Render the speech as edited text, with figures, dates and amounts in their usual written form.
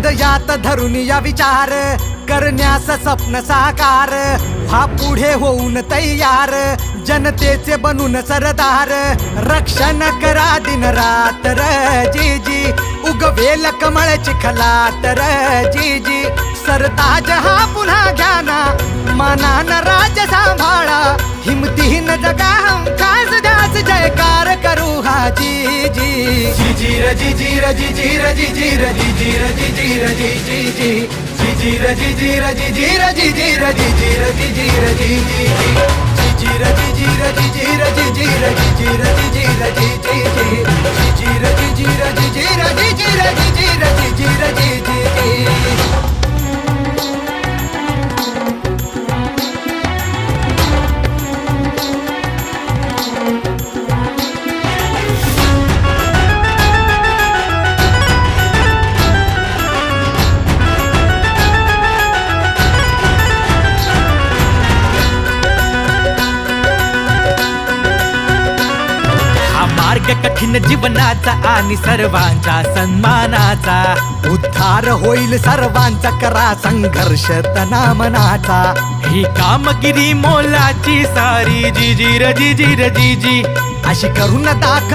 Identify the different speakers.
Speaker 1: हृदयात धरून या विचार करण्यास स्वप्न साकार हा पुढे होऊन तयार जनतेचे बनून सरदार रक्षण करा दिन रात्र जी जी उगवेल कमळ चिखलात जी जी सरताज हा पुन्हा घ्याना मानान राज सांभाळा हिमतीन जगा हमखास द्यास जयकार करू हा जी जी जी जी रजी जी रजी जी रजी जी रजी जी रजी जी रजी जी जी जी रजी जी रजी जी रजी जी रजी जी रजी जी रजी जी जी रजी जी रजी जी रजी जी रजी जी रजी जी रजी जी जी रजी जी रजी जी रजी जी रजी जी रजी जी रजी जी मार्ग कठीण जीवनाचा आणि सर्वांच्या सन्मानाचा उद्धार होईल सर्वांचा करा संघर्ष तना मनाचा ही कामगिरी मोलाची सारी जी जी रजी जी रजी जी अशी करून दाखवा